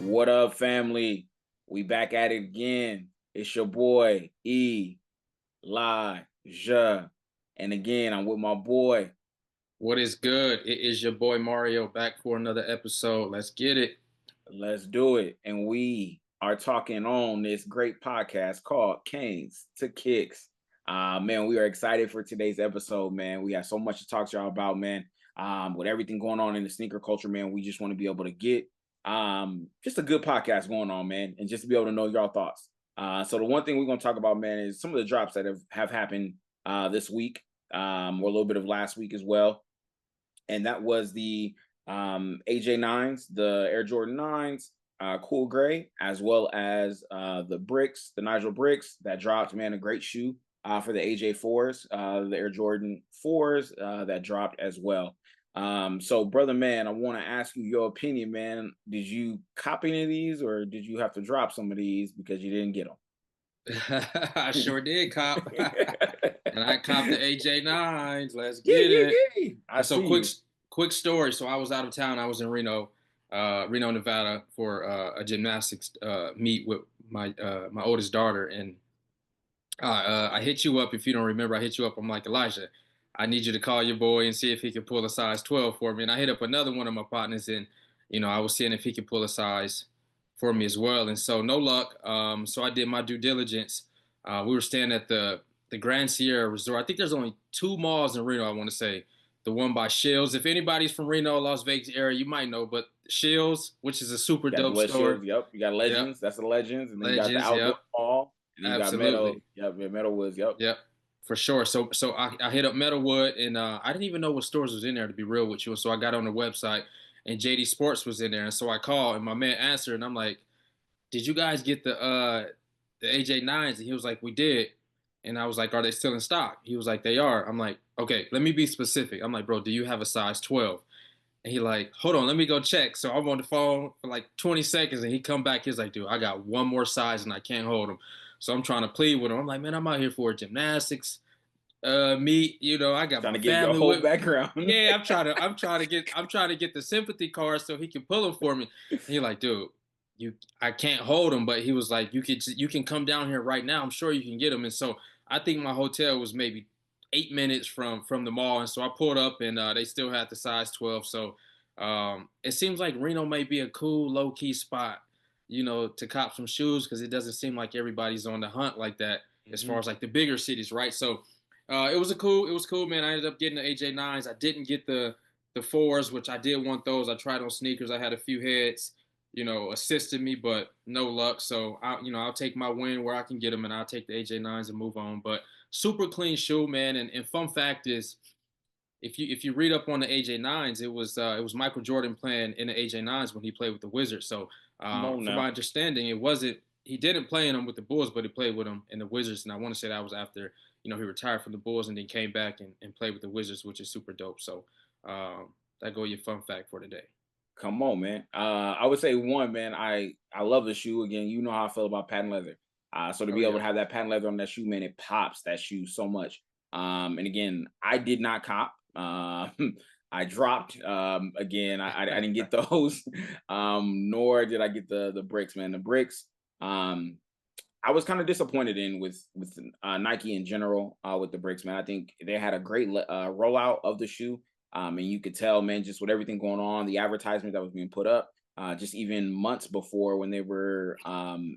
What up, family? We back at it again. It's your boy Elijah, and again, I'm with my boy. What is good? It is your boy Mario back for another episode. Let's get it. Let's do it. And we are talking on this great podcast called Kanes2Kicks. Man, we are excited for today's episode, man. We have so much to talk to y'all about, man. With everything going on in the sneaker culture, man, we just want to be able to get just a good podcast going on, man, and just to be able to know y'all thoughts. So the one thing we're going to talk about, man, is some of the drops that have happened this week, or a little bit of last week as well. And that was the AJ9s, the Air Jordan 9s, cool gray, as well as the bricks, the Nigel bricks that dropped, man, a great shoe for the AJ4s, the Air Jordan 4s that dropped as well. So brother, man, I want to ask you your opinion, man. Did you copy any of these, or did you have to drop some of these because you didn't get I sure did cop. And I copped the AJ9s. Let's Yeah, get yeah, it. yeah. I And so see quick you. quick story. So I was out of town. I was in Reno, Nevada for a gymnastics meet with my oldest daughter. And I hit you up. If you don't remember, I hit you up. I'm like, Elijah, I need you to call your boy and see if he can pull a size 12 for me. And I hit up another one of my partners, and I was seeing if he could pull a size for me as well. And so no luck. So I did my due diligence. We were staying at the Grand Sierra Resort. I think there's only two malls in Reno, I want to say. The one by Shields. If anybody's from Reno, Las Vegas area, you might know. But Shields, which is a super Got the dope West store. Shields. Yep. You got Yep. Legends. That's the Legends. And then you got the Legends. Outdoor Yep. Mall. And then you got Meadow. Absolutely. Yep. Meadowwoods. Yep. Yep, for sure. So I hit up Metalwood, and I didn't even know what stores was in there, to be real with you. So I got on the website, and JD Sports was in there, and so I called, and my man answered, and I'm like, "Did you guys get the AJ9s?" And he was like, "We did." And I was like, "Are they still in stock?" He was like, "They are." I'm like, "Okay, let me be specific." I'm like, "Bro, do you have a size 12?" And he like, "Hold on, let me go check." So I'm on the phone for like 20 seconds, and he come back. He's like, "Dude, I got one more size, and I can't hold him." So I'm trying to plead with him. I'm like, "Man, I'm out here for gymnastics meet. I got Trying my to get your family whole with me. background. Yeah, I'm trying to get the sympathy card so he can pull them for me." And he like, "Dude, I can't hold him," but he was like, you can come down here right now. I'm sure you can get them." And so I think my hotel was maybe 8 minutes from the mall, and so I pulled up, and they still had the size 12. So it seems like Reno may be a cool low key spot, to cop some shoes, because it doesn't seem like everybody's on the hunt like that as far Mhm. as like the bigger cities, right? So it was cool, man. I ended up getting the AJ9s. I didn't get the fours, which I did want those. I tried on sneakers. I had a few heads, assisted me, but no luck. So I'll take my win where I can get them, and I'll take the AJ9s and move on. But super clean shoe, man. And fun fact is, if you read up on the AJ9s, it was Michael Jordan playing in the AJ9s when he played with the Wizards. So Come on from my now. understanding, he didn't play in them with the Bulls, but he played with them in the Wizards. And I want to say that was after he retired from the Bulls and then came back and played with the Wizards, which is super dope. So that go your fun fact for today. Come on, man. I would say one, man. I love the shoe. Again, you know how I feel about patent leather. So to Oh be able yeah, to have that patent leather on that shoe, man, it pops that shoe so much. And again, I did not cop. I dropped. Again, I didn't get those. Nor did I get the bricks, man. The bricks. Um, I was kind of disappointed in with Nike in general with the bricks, man. I think they had a great rollout of the shoe, and you could tell, man, just with everything going on, the advertisement that was being put up, just even months before when they were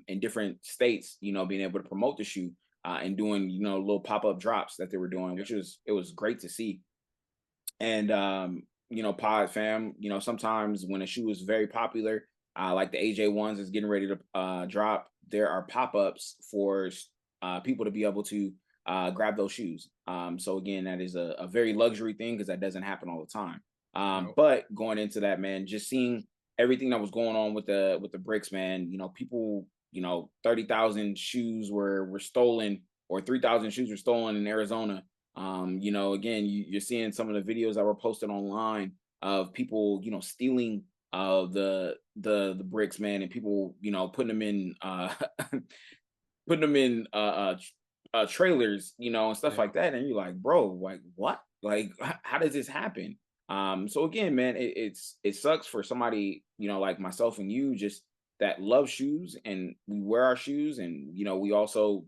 in different states, being able to promote the shoe and doing little pop up drops that they were doing, yeah, which it was great to see. And Pod fam, sometimes when a shoe is very popular, like the AJ ones is getting ready to drop, there are pop-ups for people to be able to grab those shoes. So again, that is a very luxury thing because that doesn't happen all the time. no, But going into that, man, just seeing everything that was going on with the bricks, man, people, 30,000 shoes were stolen, or 3,000 shoes were stolen in Arizona. Again, you're seeing some of the videos that were posted online of people, stealing the bricks, man, and people, putting them in putting them in trailers, and stuff yeah, like that. And you're like, bro, like what? Like, how does this happen? So again, man, it sucks for somebody, like myself and you, just that love shoes and we wear our shoes, and we also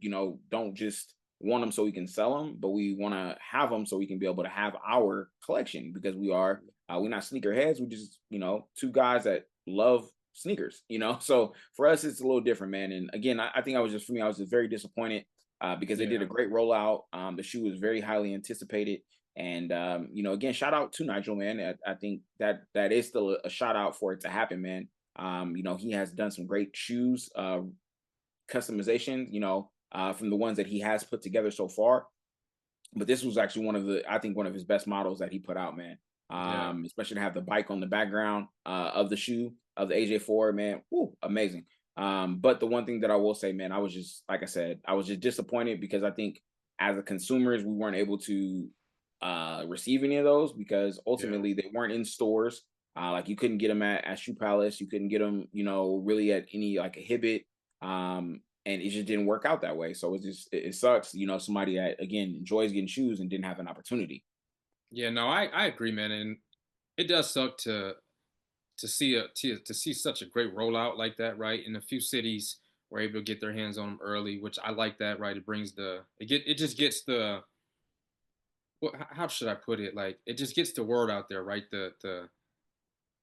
don't just want them so we can sell them, but we want to have them so we can be able to have our collection, because we're not sneakerheads. We're just two guys that love sneakers. So for us it's a little different, man. And again, I think I was just very disappointed, because they did a Yeah, great rollout. The shoe was very highly anticipated. And again, shout out to Nigel, man. I think that is still a shout out for it to happen, man. He has done some great shoes customization, from the ones that he has put together so far. But this was actually I think one of his best models that he put out, man. yeah. Especially to have the bike on the background of the shoe of the AJ4, man. Woo, amazing. But the one thing that I will say, man, I was just, like I said, I was just disappointed, because I think as a consumers, we weren't able to receive any of those, because Yeah. ultimately they weren't in stores. Like you couldn't get them at Shoe Palace, you couldn't get them, really at any like a Hibbit. And it just didn't work out that way. So it sucks, somebody that again enjoys getting shoes and didn't have an opportunity. Yeah, no, I agree, man, and it does suck to see such a great rollout like that, right? In a few cities, we're able to get their hands on them early, which I like that, right? It brings it just gets the how should I put it? Like it just gets the word out there, right?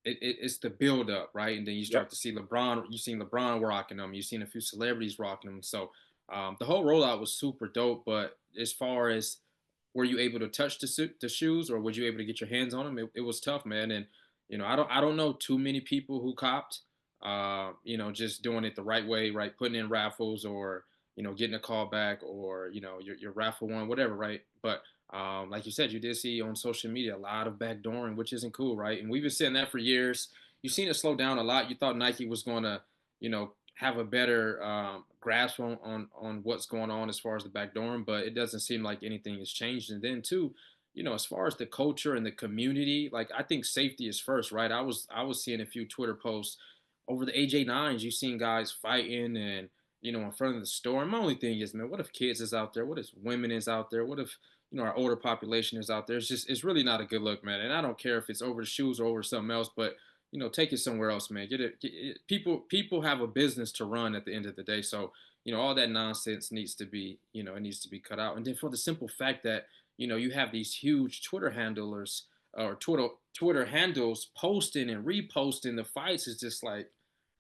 It's the build up, right? And then you start Yep. to see LeBron. You've seen LeBron rocking them. You've seen a few celebrities rocking them. So the whole rollout was super dope. But as far as were you able to touch the shoes, or was you able to get your hands on them? It was tough, man. And I don't know too many people who copped. Just doing it the right way, right? Putting in raffles, or getting a call back, or your raffle one, whatever, right? But like you said, you did see on social media a lot of backdooring, which isn't cool, right? And we've been saying that for years. You've seen it slow down a lot. You thought Nike was going to, have a better grasp on what's going on as far as the backdooring, but it doesn't seem like anything has changed. And then too, as far as the culture and the community, like I think safety is first, right? I was seeing a few Twitter posts over the AJ9s. You've seen guys fighting and in front of the store. And my only thing is, man, what if kids is out there? What if women is out there? What if our older population is out there? It's really not a good look, man. And I don't care if it's over the shoes or over something else, but take it somewhere else, man. People have a business to run at the end of the day. So all that nonsense needs to be it needs to be cut out. And then for the simple fact that you have these huge Twitter handlers or Twitter handles posting and reposting the fights, is just like,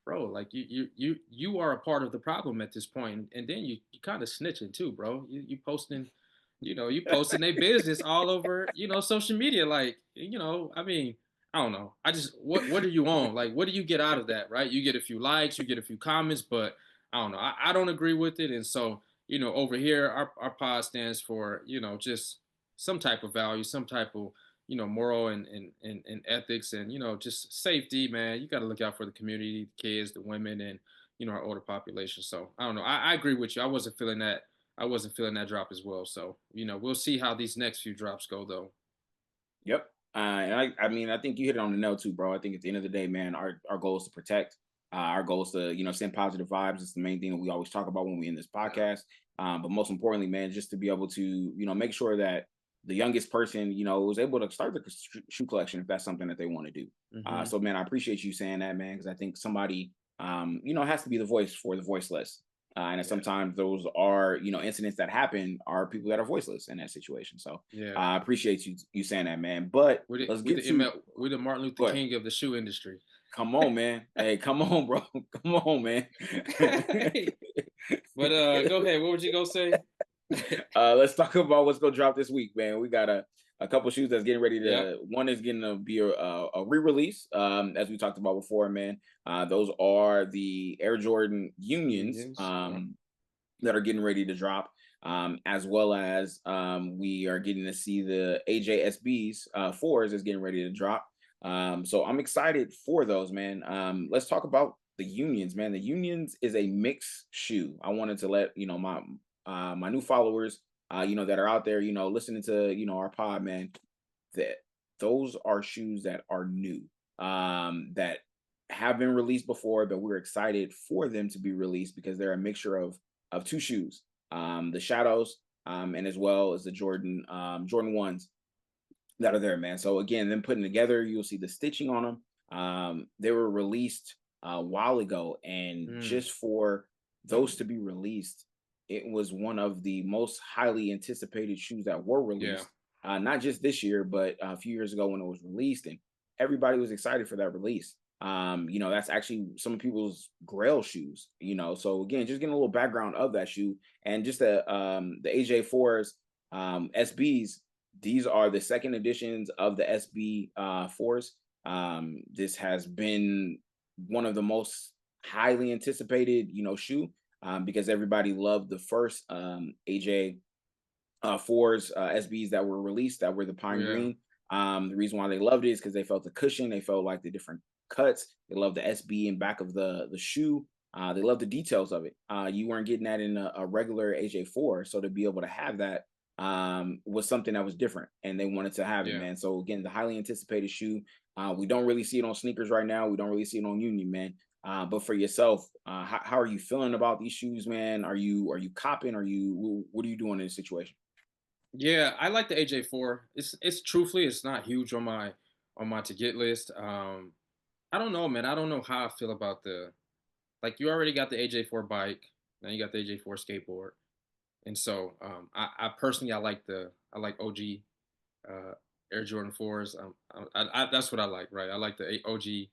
bro, like you are a part of the problem at this point. And then you kind of snitching too, bro. You posting, you posting their business all over, social media. Like, I mean, I don't know. I just what are you on? Like, what do you get out of that, right? You get a few likes, you get a few comments, but I don't know. I don't agree with it. And so, over here, our pod stands for, just some type of value, some type of moral and ethics, and just safety, man. You got to look out for the community, the kids, the women, and our older population. So I don't know. I agree with you. I wasn't feeling that drop as well. So we'll see how these next few drops go, though. Yep. And I mean, I think you hit it on the nail too, bro. I think at the end of the day, man, our goal is to protect. Our goal is to, send positive vibes. It's the main thing that we always talk about when we in this Yeah. podcast. But most importantly, man, just to be able to, make sure that the youngest person, was able to start the shoe collection if that's something that they want to do. Hmm. So, man, I appreciate you saying that, man, because I think somebody, has to be the voice for the voiceless. And Yeah. sometimes those are, incidents that happen are people that are voiceless in that situation. So, Yeah. I appreciate you saying that, man. But let's get to We're the Martin Luther what. King of the shoe industry. Come on, man. Hey, come on, bro. Come on, man. But go ahead. What would you go say? Let's talk about what's gonna drop this week, man. We got a couple shoes that's getting ready Yep. to. One is getting to be a re-release, as we talked about before, man. Those are the Air Jordan Unions, Unions. Yep. that are getting ready to drop, as well as we are getting to see the AJSBs fours is getting ready to drop. So I'm excited for those, man. Let's talk about the Unions, man. The Unions is a mixed shoe. I wanted to let my new followers, that are out there, listening to our pod, man, that those are shoes that are new, that have been released before, but we're excited for them to be released because they're a mixture of two shoes, the Shadows, and as well as the Jordan ones that are there, man. So again, them putting together, you'll see the stitching on them. They were released a while ago, and Mm, just for those to be released, it was one of the most highly anticipated shoes that were yeah, released. Not just this year, but a few years ago when it was released, and everybody was excited for that release. That's actually some people's grail shoes, So again, just getting a little background of that shoe and just the AJ4s, SBs. These are the second editions of the SB fours. This has been one of the most highly anticipated, shoe, because everybody loved the first AJ fours, SBs that were released, that were the pine yeah, green. The reason why they loved it is because they felt the cushion, they felt like the different cuts. They loved the SB in back of the shoe. They loved the details of it. You weren't getting that in a regular AJ4, so to be able to have that was something that was different, and they wanted to have it, yeah. man. So again, the highly anticipated shoe. We don't really see it on sneakers right now. We don't really see it on Union, man. But for yourself, how are you feeling about these shoes, man? Are you copping? What are you doing in this situation? Yeah, I like the AJ4. It's truthfully, it's not huge on my to get list. I don't know, man. I don't know how I feel about the like you already got the AJ4 bike, now you got the AJ4 skateboard. And so I personally I like OG Air Jordan 4s. That's what I like, right? I like the OG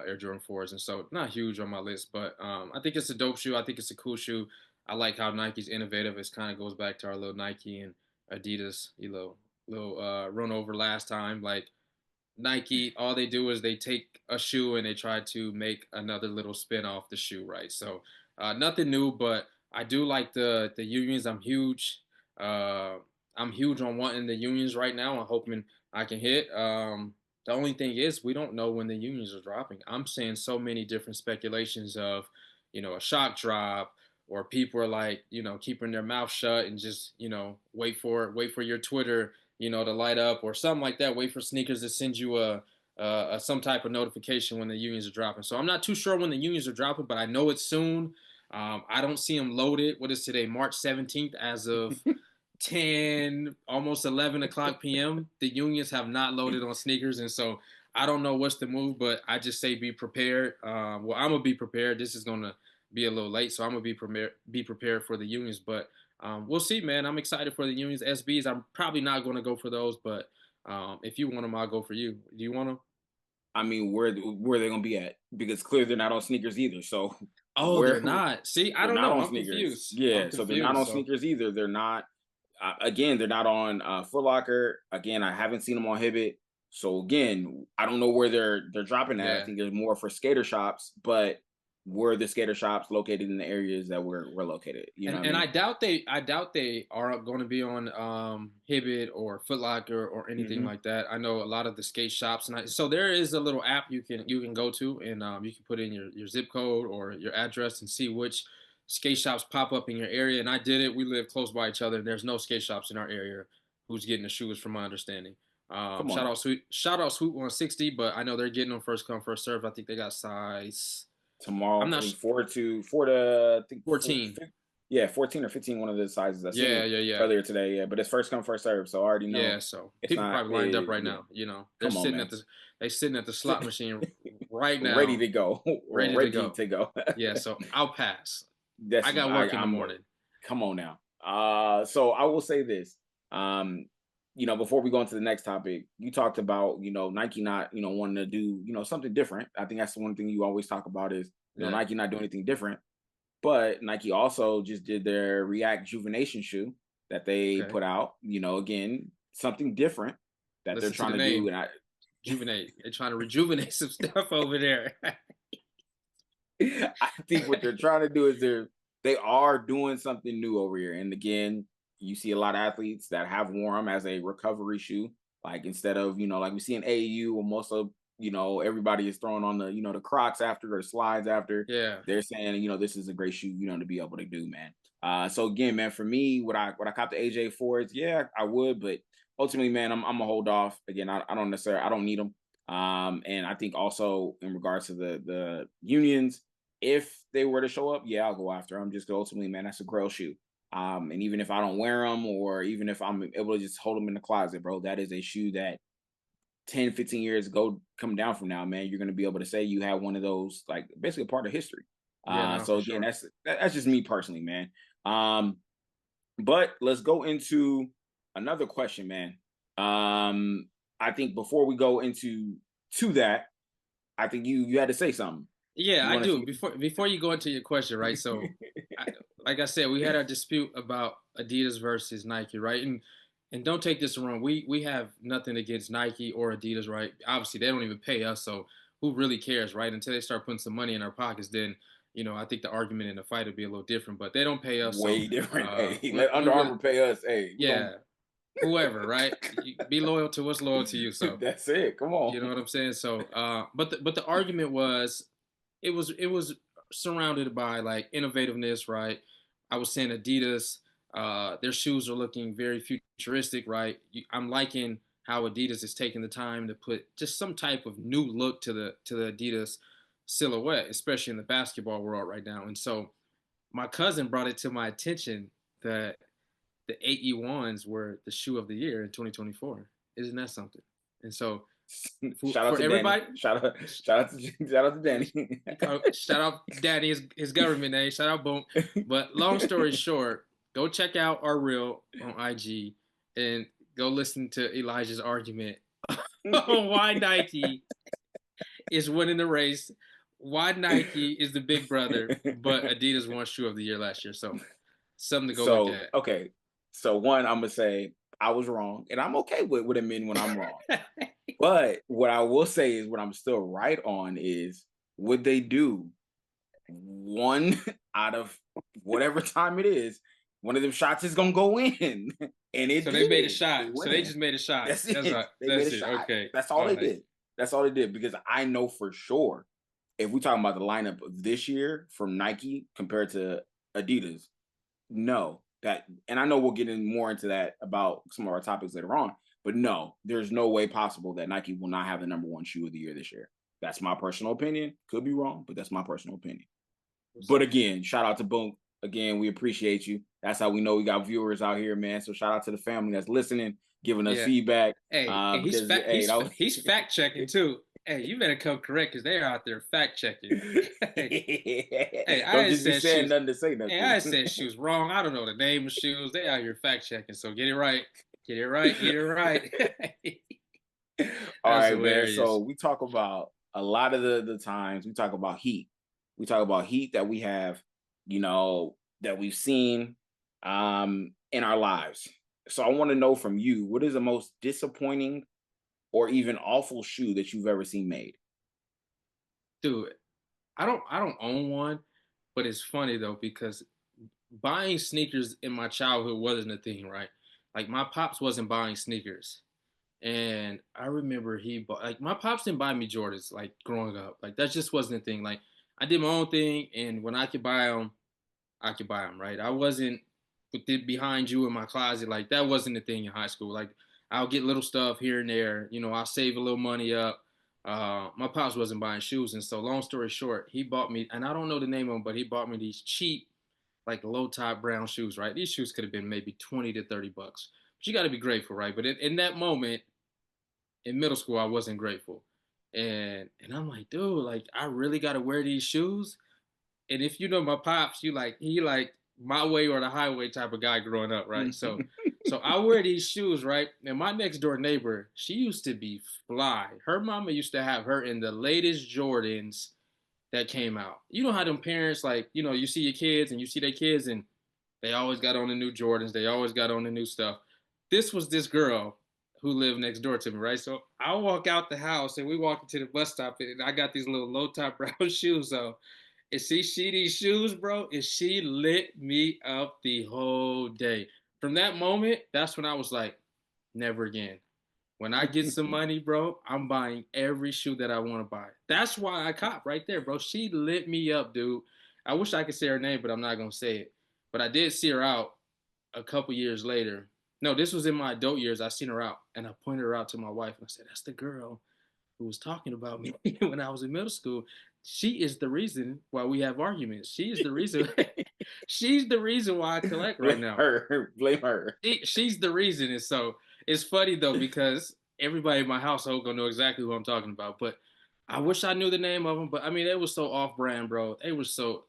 Air Jordan 4s. And so not huge on my list, but I think it's a dope shoe. I think it's a cool shoe. I like how Nike's innovative. It kind of goes back to our little Nike and Adidas, little run over last time. Like Nike, all they do is they take a shoe and they try to make another little spin off the shoe, right? So nothing new, but I do like the unions. Uh, I'm huge on wanting the unions right now. I'm hoping I can hit. The only thing is we don't know when the unions are dropping. I'm seeing so many different speculations of, a shock drop, or people are like, keeping their mouth shut and just, wait for your Twitter, to light up or something like that. Wait for sneakers to send you a some type of notification when the unions are dropping. So I'm not too sure when the unions are dropping, but I know it's soon. I don't see them loaded. What is today, March 17th? As of 10, almost 11 o'clock p.m., the unions have not loaded on sneakers, and so I don't know what's the move, but I just say be prepared. Well, I'm gonna be prepared. This is gonna be a little late, so I'm gonna be prepared for the unions, but we'll see, man. I'm excited for the unions. SBs, I'm probably not gonna go for those, but if you want them, I'll go for you. Do you want them? I mean, where they gonna be at? Because clearly they're not on sneakers either. So Oh, where they're not. See, I they're don't not know. on I'm sneakers. confused. I'm Yeah, so they're not confused. on So sneakers either. They're not. Again, they're not on Foot Locker. Again, I haven't seen them on Hibbit. So again, I don't know where they're dropping at. I yeah. think there's more for skater shops, but where the skater shops located in the areas that we're located. You know what I And mean? I doubt they are going to be on Hibbit or Foot Locker or anything Hmm. like that. I know a lot of the skate shops, and so there is a little app you can go to, and you can put in your zip code or your address and see which skate shops pop up in your area. And I did it. We live close by each other. There's no skate shops in our area who's getting the shoes, from my understanding. Come on now. Shout out Sweet 160, but I know they're getting them first come first serve. I think they got size. I'm Tomorrow, I not think four to I think 14. yeah, 14 or 15, one of the sizes. I seen Yeah, it yeah, yeah. earlier today. Yeah, but it's first come, first serve. So I already know Yeah, so it's people not probably lined up right yeah. now. They're Come on, sitting man. they sitting at the slot machine right Ready now, to go. ready to Ready go. to go. Yeah, so I'll pass. I That's got I work in the I'm morning. come on now. So I will say this. Um, before we go into the next topic, you talked about, Nike not, wanting to do, something different. I think that's the one thing you always talk about is, Yeah. Nike not doing anything different. But Nike also just did their React Juvenation shoe that they Okay. put out, again, something different that they're Listen to trying the to do. name. And Rejuvenate. They're trying to rejuvenate some stuff over there. I think what they're trying to do is they are doing something new over here. And again, you see a lot of athletes that have worn them as a recovery shoe. Like instead of, like we see in AAU where most of, everybody is throwing on the Crocs after or the slides after. Yeah. They're saying, this is a great shoe, to be able to do, man. So again, man, for me, would I cop the AJ fours? Yeah, I would, but ultimately, man, I'm gonna hold off. Again, I don't need them. And I think also in regards to the unions, if they were to show up, yeah, I'll go after them. Just ultimately, man, that's a grail shoe. And even if I don't wear them, or even if I'm able to just hold them in the closet, bro, that is a shoe that 10, 15 years come down from now, man, you're going to be able to say you have one of those, like basically a part of history. Yeah, no, So for again, sure. that's just me personally, man. Um, but let's go into another question, man. I think before we go to that, I think you had to say something. Yeah, You I want to do. see? Before you go into your question, right? So, like I said, we had a dispute about Adidas versus Nike, right? And don't take this wrong. We have nothing against Nike or Adidas, right? Obviously, they don't even pay us, so who really cares, right? Until they start putting some money in our pockets, then I think the argument in the fight would be a little different. But they don't pay us, so Way different. Hey, we let we Under really, Armour pay us. Hey, we're gonna yeah, whoever, right? Be loyal to what's loyal to you. So that's it. Come on. you know what I'm saying? So, but the argument was, it was surrounded by like innovativeness, right? I was saying Adidas, their shoes are looking very futuristic, right? I'm liking how Adidas is taking the time to put just some type of new look to the Adidas silhouette, especially in the basketball world right now. And so my cousin brought it to my attention that the 8E1s were the shoe of the year in 2024. Isn't that something? And so Shout out for to Danny. everybody, Shout out to Danny. shout out Daddy, his government name. Shout out Boom. But long story short, go check out our reel on IG and go listen to Elijah's argument on why Nike is winning the race, why Nike is the big brother, but Adidas won shoe of the year last year. So something to go look So at. okay, so one, I'm gonna say I was wrong, and I'm okay with admitting when I'm wrong. But what I will say is what I'm still right on is would they do one out of whatever time it is, one of them shots is gonna go in. And it So they made a did. It shot. So went they in. just made a shot. That's That's it. right. They made a That's it. shot. Okay. That's all All they right. did. That's all they did. Because I know for sure if we talking about the lineup of this year from Nike compared to Adidas, no. That and I know we'll get in more into that about some of our topics later on, but no, there's no way possible that Nike will not have the number one shoe of the year this year. That's my personal opinion. Could be wrong, but that's my personal opinion. We'll But see. again, shout out to Boom. Again, we appreciate you. That's how we know we got viewers out here, man. So shout out to the family that's listening, giving us Yeah. feedback. Hey, and he's Because fact hey, he's that was he's fact checking too. Hey, you better come correct because they're out there fact checking. Hey, hey, don't I just be said saying shoes. nothing to say Hey, nothing. I said shoes wrong. I don't know the name of shoes. They out here fact checking. So get it right. Get it right. Get it right. All That's right, man. So hilarious. we talk about a lot of the times we talk about heat. We talk about heat that we have, that we've seen in our lives. So I want to know from you, what is the most disappointing or even awful shoe that you've ever seen made? Dude, I don't own one, but it's funny though because buying sneakers in my childhood wasn't a thing, right? Like my pops wasn't buying sneakers. And I remember he bought, like, my pops didn't buy me Jordans like growing up. Like that just wasn't a thing. Like I did my own thing, and when I could buy them, I could buy them. Right? I wasn't with it behind you in my closet. Like that wasn't a thing in high school. Like I'll get little stuff here and there. I'll save a little money up. My pops wasn't buying shoes, and so long story short, he bought me, and I don't know the name of them, but he bought me these cheap, like low top brown shoes. Right? These shoes could have been maybe 20 to 30 bucks. But you got to be grateful, right? But in that moment, in middle school, I wasn't grateful. And I'm like, dude, like I really gotta wear these shoes. And if you know my pops, he like my way or the highway type of guy growing up, right? So I wear these shoes, right? And my next door neighbor, she used to be fly. Her mama used to have her in the latest Jordans that came out. You know how them parents, like, you see your kids and you see their kids and they always got on the new Jordans. They always got on the new stuff. This was this girl who lived next door to me, right? So I walk out the house and we walk into the bus stop and I got these little low top brown shoes on. And she these shoes, bro, and she lit me up the whole day. From that moment, that's when I was like, never again. When I get some money, bro, I'm buying every shoe that I want to buy. That's why I cop right there, bro. She lit me up, dude. I wish I could say her name, but I'm not gonna say it. But I did see her out a couple years later. No, this was in my adult years. I seen her out, and I pointed her out to my wife, and I said, "That's the girl who was talking about me when I was in middle school. She is the reason why we have arguments. She is the reason. She's the reason why I collect right Blame now. her. Blame her. She's the reason." And so it's funny though because everybody in my household gonna know exactly who I'm talking about. But I wish I knew the name of them. But I mean, they were so off brand, bro. They were so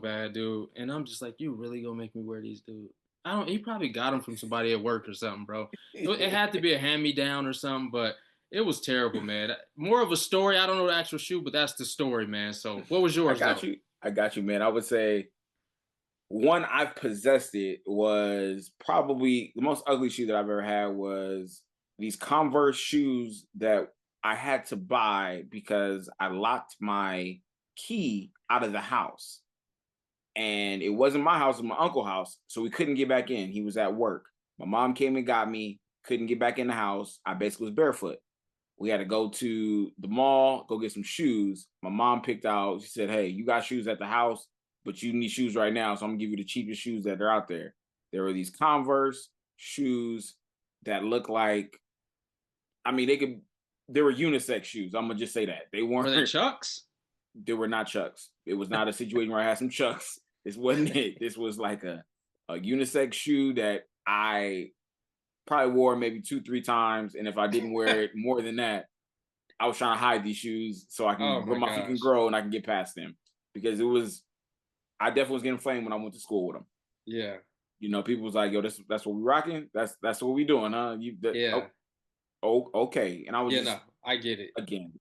bad, dude. And I'm just like, you really gonna make me wear these, dude? I don't. You probably got them from somebody at work or something, bro. It had to be a hand me down or something, but it was terrible, man. More of a story. I don't know the actual shoe, but that's the story, man. So, what was I yours got though? you. I got you, man. I would say one I've possessed it was probably the most ugly shoe that I've ever had was these Converse shoes that I had to buy because I locked my key out of the house. And it wasn't my house, it was my uncle's house. So we couldn't get back in. He was at work. My mom came and got me, couldn't get back in the house. I basically was barefoot. We had to go to the mall, go get some shoes. My mom picked out, she said, "Hey, you got shoes at the house, but you need shoes right now. So I'm gonna give you the cheapest shoes that are out there." There were these Converse shoes that look like, I mean, they were unisex shoes. I'm gonna just say that. They Were they weren't, Chucks? they were not Chucks. It was not a situation where I had some Chucks. This wasn't it. This was like a unisex shoe that I probably wore maybe 2, 3 times. And if I didn't wear it more than that, I was trying to hide these shoes so I Oh can my my feet can gosh. grow and I can get past them because it was, I definitely was getting flamed when I went to school with them. Yeah. You know, people was like, "Yo, that's what we rocking. That's what we doing, huh?" Yeah. Oh, okay. And I was Yeah. No, just, I get it.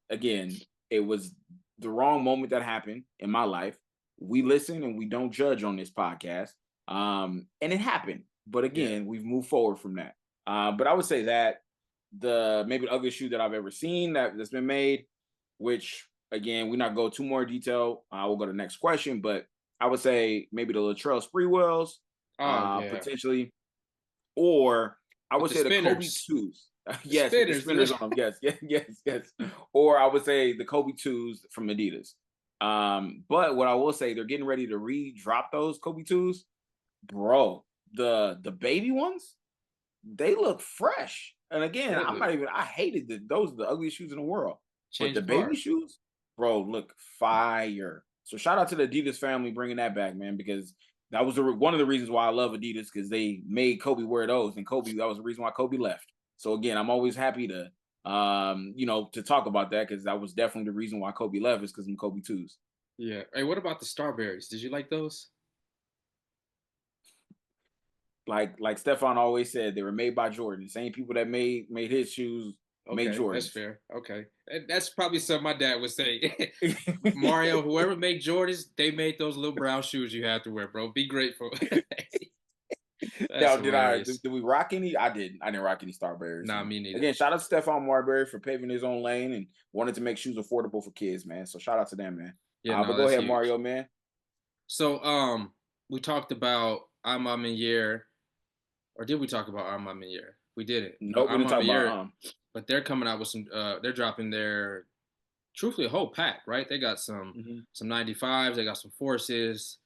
again, it was the wrong moment that happened in my life. We listen and we don't judge on this podcast, and it happened. But Yeah. again, we've moved forward from that. But I would say that the maybe the ugliest shoe that I've ever seen that's been made, which again, we not go too more detail. We'll go to the next question, but I would say maybe the Latrell Spree Wells, Oh yeah. potentially, or I With would the say the Kobe spinners. twos. The Yes, with the spinners, spinners dude. on them. Yes, yes, yes, yes. Or I would say the Kobe twos from Adidas. But what I will say, they're getting ready to re-drop those Kobe twos, bro. The baby ones, they look fresh. And again, They I'm look not even. I hated those are the ugliest shoes in the world. But change the of baby heart. shoes, bro, look fire. So shout out to the Adidas family bringing that back, man, because that was one of the reasons why I love Adidas because they made Kobe wear those, and Kobe, that was the reason why Kobe left. So again, I'm always happy to to talk about that because that was definitely the reason why Kobe left is because of Kobe twos. Yeah. Hey, what about the Starberries? Did you like those? Like Stefan always said, they were made by Jordan. The same people that made his shoes made Okay, that's Jordans. fair. Okay, and that's probably something my dad would say. Mario, whoever made Jordans, they made those little brown shoes you have to wear, bro. Be grateful. That's Now, hilarious. did we rock any? I didn't. I didn't rock any Starberries. Nah, And me neither. again, shout out to Stephon Marbury for paving his own lane and wanted to make shoes affordable for kids, man. So shout out to them, man. Yeah, But no, go that's ahead, huge. Mario, man. So, we talked about Armand Meunier, or did we talk about Armand Meunier? We didn't. But Nope, we didn't Armand talk about Meunier, but they're coming out with some. They're dropping their truthfully a whole pack, right? They got mhm. some 95s. They got some forces.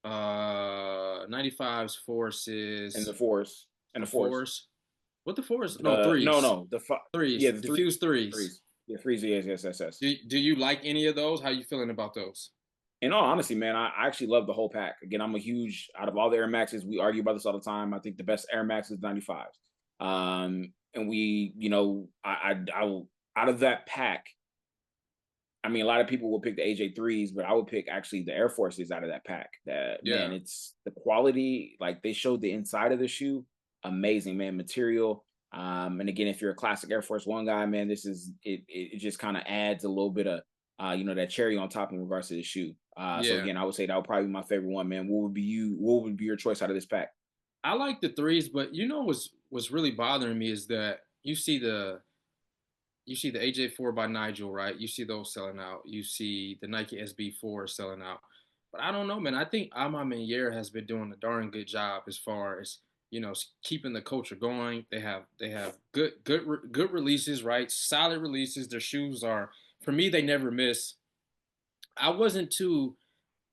95s, And forces, the the force. fours. What the fours? No, No, threes. no, Threes. yeah, the Diffuse threes. threes. Yeah, threes, yes, yes, yes, yes. Do you like any of those? How you feeling about those? In all honesty, man, I actually love the whole pack. Again, I'm a huge out of all the Air Maxes. We argue about this all the time. I think the best Air Max is 95s. And we, out of that pack, I mean, a lot of people will pick the AJ3s, but I would pick actually the Air Forces out of that pack. That man, Yeah. it's the quality. Like they showed the inside of the shoe, amazing, man, material. And again, if you're a classic Air Force One guy, man, this is it. It just kind of adds a little bit of, that cherry on top in regards to the shoe. So Yeah. again, I would say that would probably be my favorite one, man. What would be you? What would be your choice out of this pack? I like the threes, but you know what's really bothering me is that you see the AJ4 by Nigel, right? You see those selling out. You see the Nike SB4 selling out. But I don't know, man. I think Ama Meniere has been doing a darn good job as far as keeping the culture going. They have good releases, right? Solid releases. Their shoes are, for me, they never miss. I wasn't too.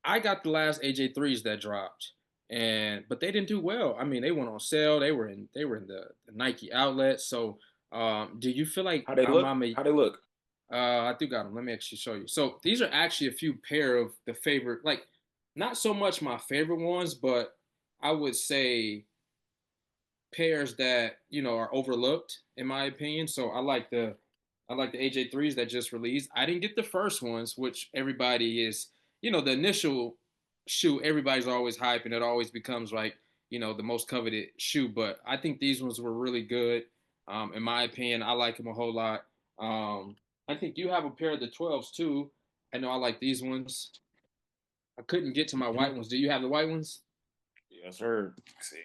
I got the last AJ3s that dropped, but they didn't do well. I mean, they went on sale. They were in the Nike outlet. So, do you feel like How they look? Amame? How they look? I do got them. Let me actually show you. So these are actually a few pair of the favorite, like not so much my favorite ones, but I would say pairs that are overlooked in my opinion. So I like the AJ3s that just released. I didn't get the first ones, which everybody is, the initial shoe, everybody's always hype and it always becomes like, the most coveted shoe. But I think these ones were really good. In my opinion, I like them a whole lot. Um, I think you have a pair of the 12s too. I know I like these ones. I couldn't get to my Mhm. white ones. Do you have the white ones? Yes, sir. Let's see.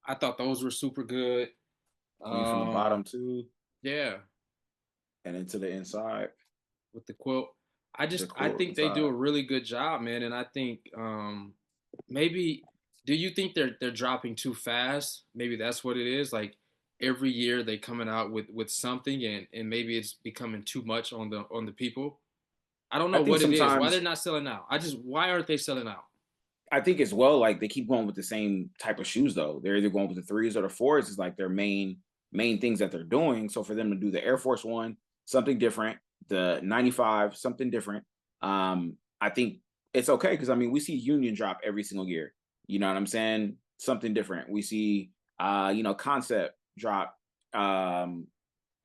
I thought those were super good. Clean from the Um, bottom too, yeah, and into the inside. with the quilt. The I core think they do inside. a really good job, man. And I think maybe do you think they're dropping too fast? Maybe that's what it is. Like every year they coming out with something and maybe it's becoming too much on the people. I don't I know think what it is. Why they're sometimes not selling out? Why aren't they selling out? I think as well, like they keep going with the same type of shoes though. They're either going with the threes or the fours is like their main things that they're doing. So for them to do the Air Force One, something different, the 95, something different. I think it's okay because I mean we see Union drop every single year. You know what I'm saying? Something different. We see concept drop.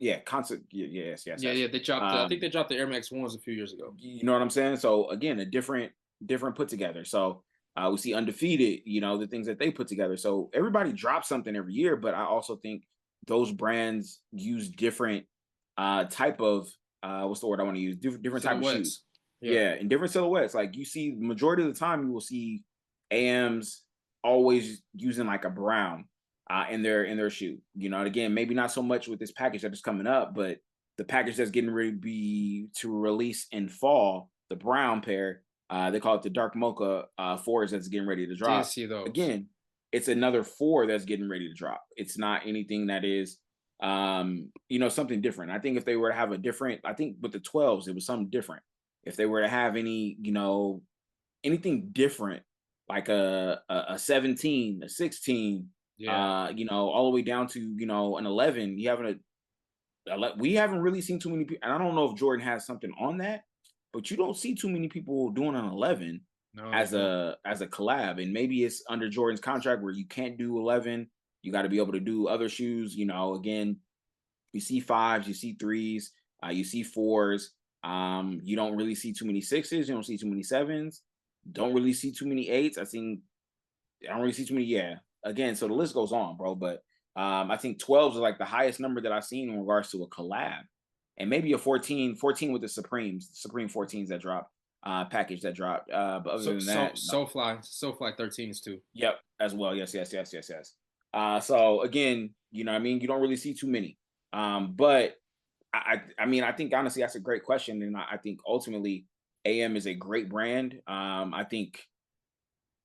Yeah, concept. Yes, yes, Yeah, yes. yeah. They dropped I think Um, they dropped the Air Max ones a few years ago. you know what I'm saying? So again, a different put together. So we see undefeated, the things that they put together. So everybody drops something every year, but I also think those brands use different type of what's the word I want to use? Different type of shoes. Silhouettes. Yeah. Yeah, and different silhouettes. Like you see, majority of the time you will see AMs always using like a brown in their shoe. And again, maybe not so much with this package that is coming up, but the package that's getting ready to release in fall, the brown pair, they call it the dark mocha fours that's getting ready to Did drop. see those. Again, it's another four that's getting ready to drop. It's not anything that is something different. I think if they were to have a different, I think with the 12s, it was something different. If they were to have anything different, like a 17, a 16, Yeah. all the way down to, an 11, we haven't really seen too many people, and I don't know if Jordan has something on that, but you don't see too many people doing an 11 No, they as don't. a collab, and maybe it's under Jordan's contract where you can't do 11. You got to be able to do other shoes. Again, you see fives, you see threes, you see fours. You don't really see too many sixes. You don't see too many sevens. Don't really see too many eights. I don't really see too many. Yeah. Again, so the list goes on, bro. But I think 12s are like the highest number that I've seen in regards to a collab. And maybe a 14 with the Supreme 14s that dropped, package that dropped. But other So than so that, no. SoFly 13s too. Yep, as well. Yes, yes, yes, yes, yes. So again, what I mean, you don't really see too many. But I mean, I think honestly that's a great question. And I think ultimately AM is a great brand. I think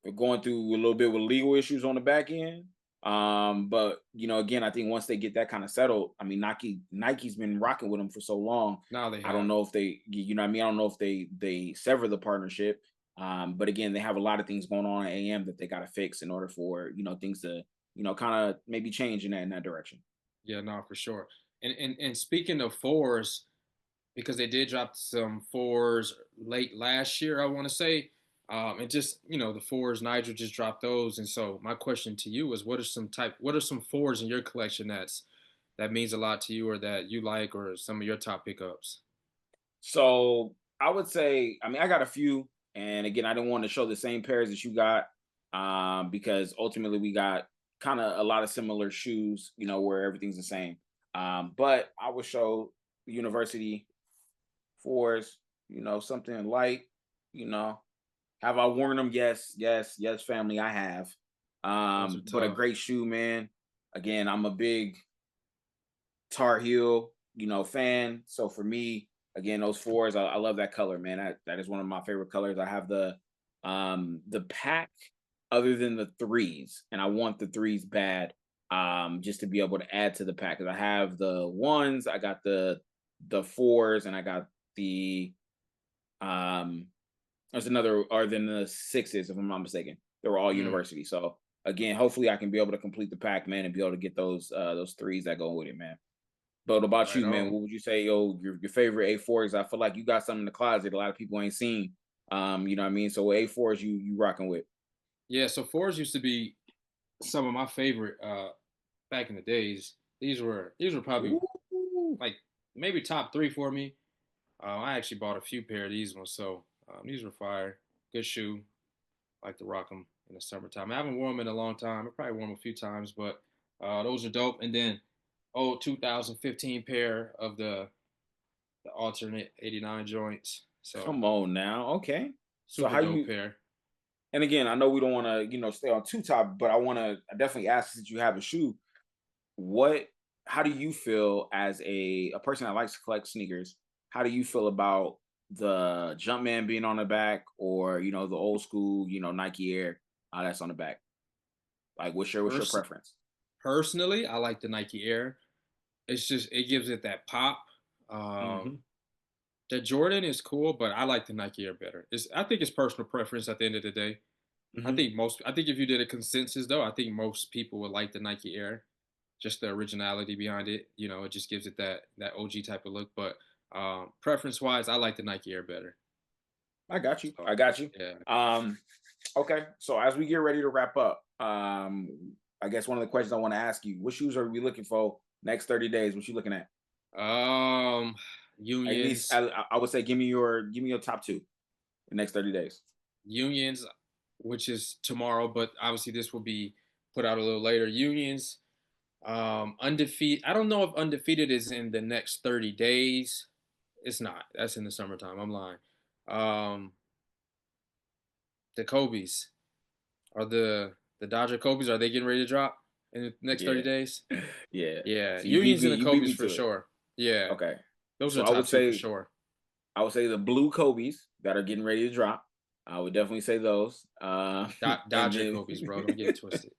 they're going through a little bit with legal issues on the back end. But again, I think once they get that kind of settled, I mean, Nike's been rocking with them for so long. Now they I don't have. know if what I mean. I don't know if they sever the partnership. But again, they have a lot of things going on at AM that they got to fix in order for things to kind of maybe change in that direction. Yeah, no, for sure. And speaking of fours, because they did drop some fours late last year, I want to say. And just the fours, Nigel just dropped those, and so my question to you is, what are some fours in your collection that means a lot to you, or that you like, or some of your top pickups? So I would say, I mean, I got a few, and again, I didn't want to show the same pairs that you got, because ultimately we got kind of a lot of similar shoes, where everything's the same. But I would show University fours, something light, you know. Have I worn them? Yes, yes, yes, family, I have. Those are But a tough. great shoe, man. Again, I'm a big Tar Heel, fan. So for me, again, those fours, I love that color, man. That is one of my favorite colors. I have the pack other than the threes, and I want the threes bad. Just to be able to add to the pack. Because I have the ones, I got the fours, and I got the um there's another or than the sixes, if I'm not mistaken. They were all Mm, university. So again, hopefully I can be able to complete the pack, man, and be able to get those threes that go with it, man. But what about right you, man? on. What would you say, your favorite A4s? I feel like you got some in the closet. A lot of people ain't seen. You know what I mean? So what A4s you rocking with? Yeah, so fours used to be. some of my favorite back in the days. These were probably Ooh. like maybe top three for me. I actually bought a few pair of these ones, so these were fire. Good shoe. Like to rock them in the summertime. I haven't worn them in a long time. I probably worn them a few times, but those are dope. And then old 2015 pair of the alternate 89 joints. So Come on now. Okay. So super how dope you pair. and again, I know we don't want to, stay on too top, but I definitely ask since you have a shoe, what how do you feel as a person that likes to collect sneakers? How do you feel about the Jumpman being on the back or, the old school, Nike Air that's on the back? Like what's your Pers- preference? Personally, I like the Nike Air. It's just it gives it that pop. Hmm. Um, the Jordan is cool, but I like the Nike Air better. I think it's personal preference at the end of the day. Hmm. I think if you did a consensus though, I think most people would like the Nike Air. Just the originality behind it. You know, it just gives it that OG type of look. But preference wise, I like the Nike Air better. I got you. So I got you. yeah. Um, okay. So as we get ready to wrap up, I guess one of the questions I want to ask you, what shoes are we looking for next 30 days? What you looking at? Um, At least unions, I would say give me your top two the next 30 days. unions, which is tomorrow, but obviously this will be put out a little later. Unions, undefeated. I don't know if undefeated is in the next 30 days. It's not. That's in the summertime. I'm lying. Um, the Kobe's are the Dodger Kobe's. Are they getting ready to drop in the next 30 Yeah. days? Yeah. Yeah, So you beat unions me, and the you beat Kobe's me for to it. sure. Yeah, Okay. those are So the top two for sure. I would say the blue Kobe's that are getting ready to drop. I would definitely say those. And Dodger then Kobe's, bro. Don't get it twisted.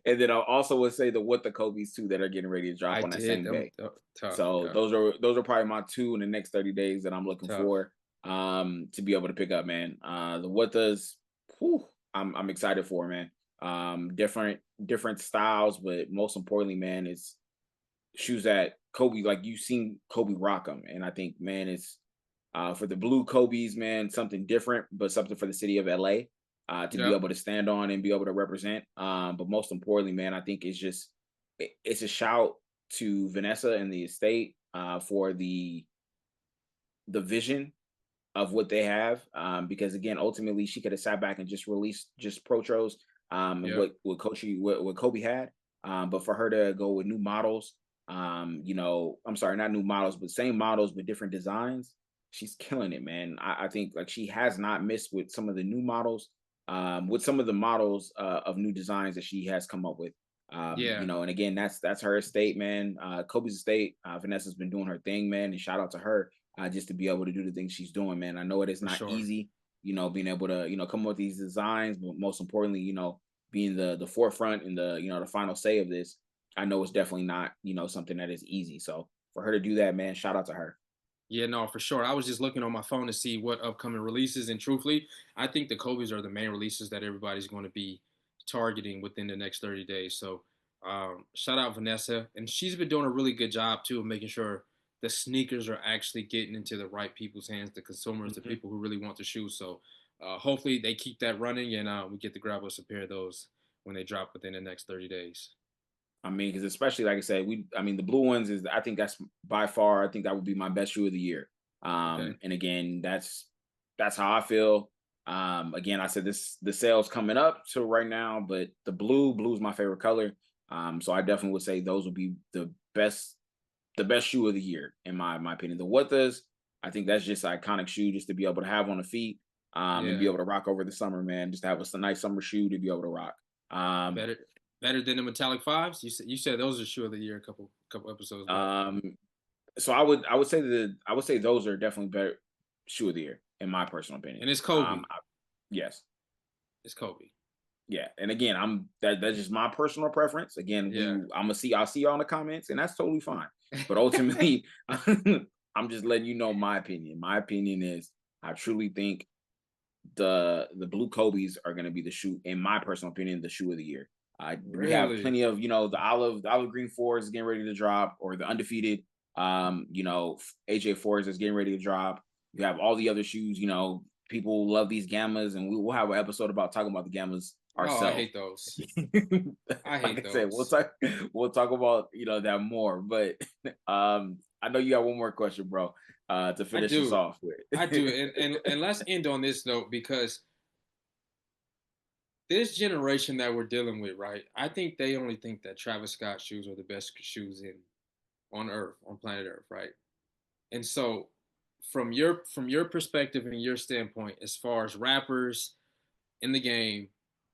and then I also would say the what the Kobe's too that are getting ready to drop I on that did same them day. tough. So Yeah, those are probably my two in the next 30 days that I'm looking tough. for to be able to pick up, man. The what does whew, I'm excited for, man. Different styles, but most importantly, man, it's shoes that Kobe, like you've seen Kobe rock them. And I think, man, it's for the blue Kobe's, man, something different, but something for the city of LA to be Yep. able to stand on and be able to represent. But most importantly, man, I think it's a shout to Vanessa and the estate for the vision of what they have. Because again, ultimately, she could have sat back and just released just protros and Yep. what Kobe had. But for her to go with new models, I'm sorry, not new models, but same models but different designs, she's killing it, man. I think like she has not missed with some of the new models, with some of the models of new designs that she has come up with. Yeah, And again, that's her estate, man. Kobe's estate. Vanessa's been doing her thing, man, and shout out to her just to be able to do the things she's doing, man. I know it is for not sure. easy, being able to, come up with these designs, but most importantly, being the forefront and the final say of this. I know it's definitely not, something that is easy. So for her to do that, man, shout out to her. Yeah, no, for sure. I was just looking on my phone to see what upcoming releases, and truthfully, I think the Kobe's are the main releases that everybody's going to be targeting within the next 30 days. So, shout out Vanessa, and she's been doing a really good job too of making sure the sneakers are actually getting into the right people's hands, the consumers, the Mhm. people who really want the shoes. So, hopefully, they keep that running, and we get to grab us a pair of those when they drop within the next 30 days. I mean, because especially like I said, I mean, the blue ones is I think that's by far, I think that would be my best shoe of the year. Okay. And again, that's how I feel. Again, I said the sale's coming up to right now, but blue is my favorite color. So I definitely would say those would be the best shoe of the year in my opinion. The Withers, I think that's just an iconic shoe just to be able to have on the feet, and be Yeah. able to rock over the summer, man. Just to have a nice summer shoe to be able to rock. Um, Better better than the metallic fives. You said those are shoe of the year a couple episodes back. um, so I would say those are definitely better shoe of the year in my personal opinion. And it's Kobe. Yes. It's Kobe. Yeah, and again, that's just my personal preference. Again, Yeah. I'll see y'all in the comments, and that's totally fine. But ultimately, I'm just letting you know my opinion. My opinion is I truly think the blue Kobe's are going to be the shoe, in my personal opinion, the shoe of the year. We have Really? plenty of the olive green fours is getting ready to drop, or the undefeated AJ fours is getting ready to drop. You have all the other shoes. People love these gammas, and we'll have an episode about talking about the gammas Oh, I ourselves. hate those. I Like hate I said, those. we'll talk about that more. But I know you got one more question, bro, to I finish this do. off with. I do. And let's end on this note because this generation that we're dealing with, right? I think they only think that Travis Scott shoes are the best shoes in on Earth, on planet Earth, right? And so from your perspective and your standpoint, as far as rappers in the game,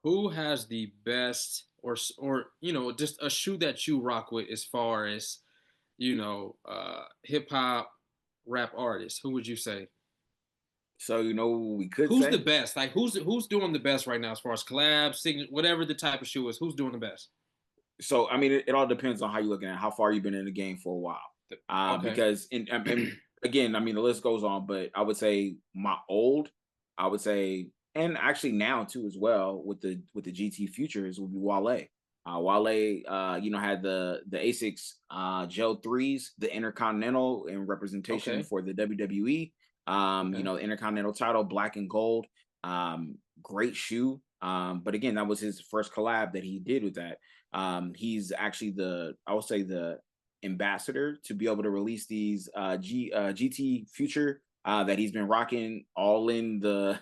who has the best or just a shoe that you rock with as far as hip hop rap artists? Who would you say? So what we could Who's the say. best? Like who's doing the best right now as far as collabs, whatever the type of shoe is? Who's doing the best? So I mean, it all depends on how you're looking at how far you've been in the game for a while. Okay. Because and again, I mean, the list goes on, but I would say I would say, and actually now too as well with the GT Futures would be Wale. Wale, had the Asics Gel threes, the Intercontinental in representation Okay. for the WWE. Okay. Intercontinental title, black and gold. Great shoe. But again, that was his first collab that he did with that. He's actually I would say the ambassador to be able to release these GT Future that he's been rocking all in the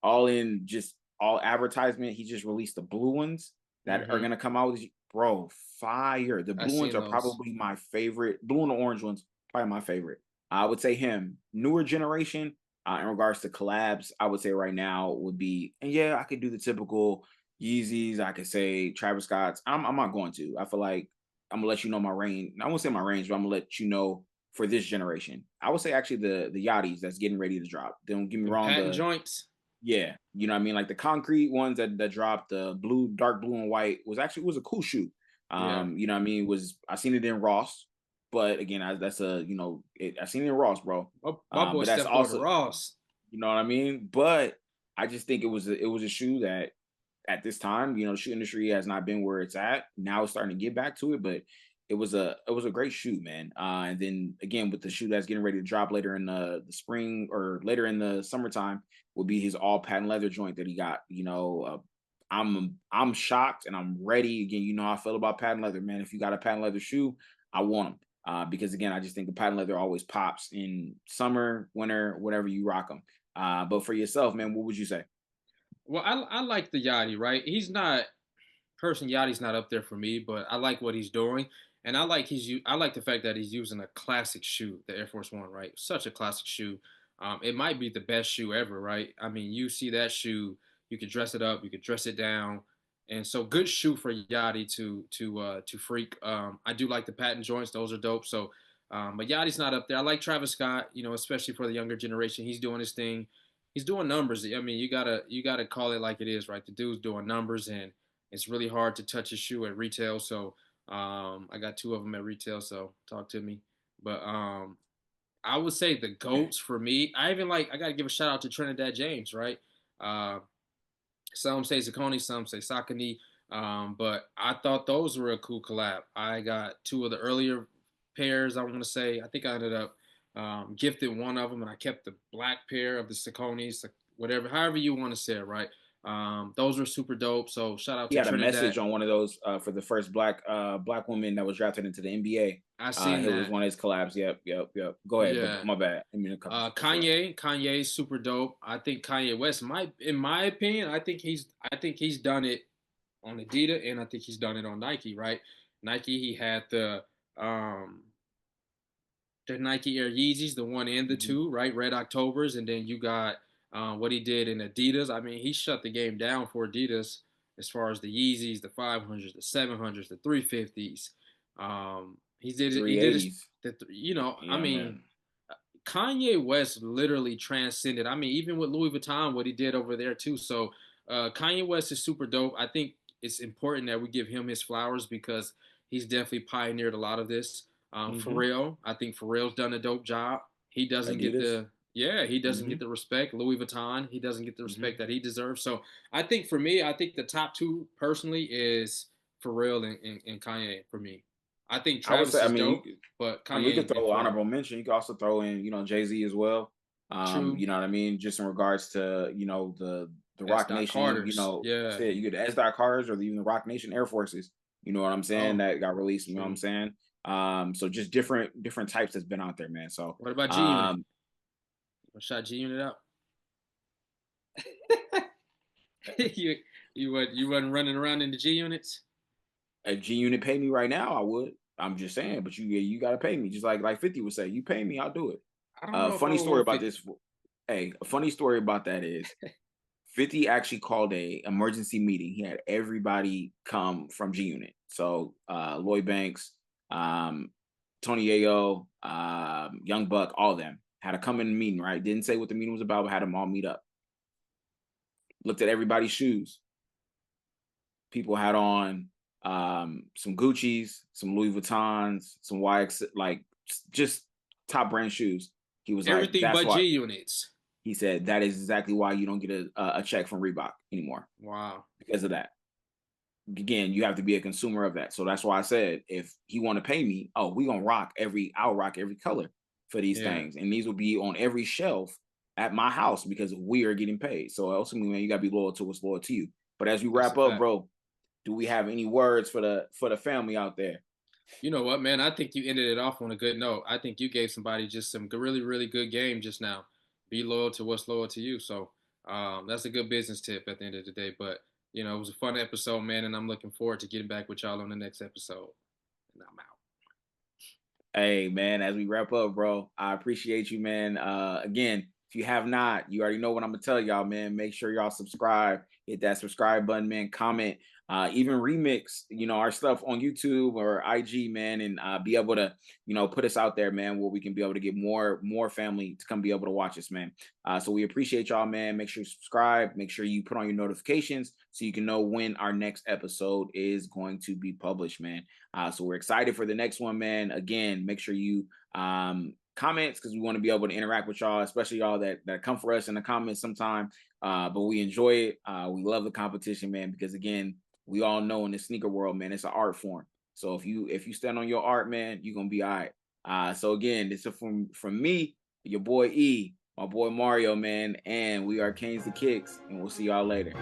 all in just all advertisement. He just released the blue ones that are Mm-hmm. gonna come out with bro fire. The I blue ones seen are those. probably my favorite. Blue and the orange ones probably my favorite. I would say him. Newer generation in regards to collabs, I would say right now would be, and yeah, I could do the typical Yeezys. I could say Travis Scott's. I'm not going to. I feel like I'm gonna let you know my range. I won't say my range, but I'm gonna let you know for this generation. I would say actually the Yachties that's getting ready to drop. Don't get me Them wrong. patent joints. Yeah, what I mean, like the concrete ones that dropped, the blue, dark blue and white was a cool shoe. Yeah. What I mean was I seen it in Ross, but again, I seen it in Ross, bro. My boy But that's stepped on the also, Ross. what I mean. But I just think it was a shoe that at this time, the shoe industry has not been where it's at. Now it's starting to get back to it, but it was a great shoe, man. And then again with the shoe that's getting ready to drop later in the spring or later in the summertime will be his all patent leather joint that he got. I'm shocked and I'm ready. Again, you know how I feel about patent leather, man. If you got a patent leather shoe, I want them. Because again, I just think the patent leather always pops in summer, winter, whatever you rock them. But for yourself, man, what would you say? Well, I like the Yachty, right? He's not Yachty's not up there for me, but I like what he's doing, and I like the fact that he's using a classic shoe, the Air Force One, right? Such a classic shoe. It might be the best shoe ever, right? I mean, you see that shoe, you could dress it up, you could dress it down, and so good shoe for Yachty to freak. I do like the patent joints; those are dope. So, but Yachty's not up there. I like Travis Scott, especially for the younger generation. He's doing his thing. He's doing numbers. I mean, you gotta call it like it is, right? The dude's doing numbers, and it's really hard to touch a shoe at retail. So I got two of them at retail. So talk to me. But I would say the goats for me. I got to give a shout out to Trinidad James, right? Uh, some say Zacconi, some say Sakani. But I thought those were a cool collab. I got two of the earlier pairs. I want to say I think I ended up gifted one of them, and I kept the black pair of the Sauconys, whatever, however you want to say it, right? Those were super dope. So shout out He to had a message Trinidad. on one of those for the first black woman that was drafted into the NBA. I seen It was that. one of his collabs. Yep, yep, yep. Go ahead, but Yeah. my bad. I mean to cut you short. Kanye is super dope. I think Kanye West might, in my opinion, I think he's done it on Adidas, and I think he's done it on Nike, right? Nike, he had um the Nike Air Yeezys, the one and the Hmm. two, right? Red Octobers, and then you got what he did in Adidas. I mean, he shut the game down for Adidas as far as the Yeezys, the 500s, the 700s, the 350s. He did it. He did his. 380s. I Yeah, mean, man. Kanye West literally transcended. I mean, even with Louis Vuitton, what he did over there too. So Kanye West is super dope. I think it's important that we give him his flowers because he's definitely pioneered a lot of this. Hmm. Pharrell, I think Pharrell's done a dope job. He doesn't get Adidas. he doesn't Hmm. get the respect. Louis Vuitton, he doesn't get the Hmm. respect that he deserves. So I think for me, I think the top two personally is Pharrell and Kanye for me. I think I would Travis say. I is mean, dope, but we Kanye could and throw Pharrell. honorable mention. You could also throw in, Jay Z as well. True. You know what I mean? Just in regards to, the S. Rock Nation, Carter's. Yeah. said you get the S. Carters or even the Rock Nation Air Forces. You know what I'm saying? Oh, That got released. You know what I'm shoot. saying? So just different types that's been out there, man. So What about G Unit? Shot G Unit out. you you wasn't running around in the G Units. if G Unit pay me right now, I would. I'm just saying, but you gotta pay me. Just like 50 would say, you pay me, I'll do it. I don't know if I Funny would story want about 50. this. Hey, a funny story about that is 50 actually called a emergency meeting. He had everybody come from G Unit. So Lloyd Banks, um, Tony Ayo, Young Buck, all of them had to come in the meeting, right? Didn't say what the meeting was about, but had them all meet up. Looked at everybody's shoes. People had on some Gucci's, some Louis Vuittons, some YX, like just top brand shoes. He was like, Everything that's but why. G Units. He said that is exactly why you don't get a check from Reebok anymore Wow. because of that. Again, you have to be a consumer of that. So that's why I said if he want to pay me, oh, I'll rock every color for these Yeah, things. And these will be on every shelf at my house because we are getting paid. So ultimately, man, you gotta be loyal to what's loyal to you. But as we that's a wrap up, fact. bro, do we have any words for the family out there? You know what, man? I think you ended it off on a good note. I think you gave somebody just some really, really good game just now. Be loyal to what's loyal to you. So that's a good business tip at the end of the day. But it was a fun episode, man, and I'm looking forward to getting back with y'all on the next episode. And I'm out. Hey man, as we wrap up, bro, I appreciate you, man. Again, if you have not, you already know what I'm gonna tell y'all, man. Make sure y'all subscribe, hit that subscribe button, man. Comment, even remix, our stuff on YouTube or IG, man, and be able to, put us out there, man, where we can be able to get more family to come be able to watch us, man. So we appreciate y'all, man. Make sure you subscribe. Make sure you put on your notifications so you can know when our next episode is going to be published, man. So we're excited for the next one, man. Again, make sure you comments because we want to be able to interact with y'all, especially y'all that come for us in the comments sometime. But we enjoy it. We love the competition, man, because again, we all know in the sneaker world, man, it's an art form. So if you stand on your art, man, you're gonna be all right. So again, this is from me, your boy E, my boy Mario, man, and we are Kanes2Kicks, and we'll see y'all later.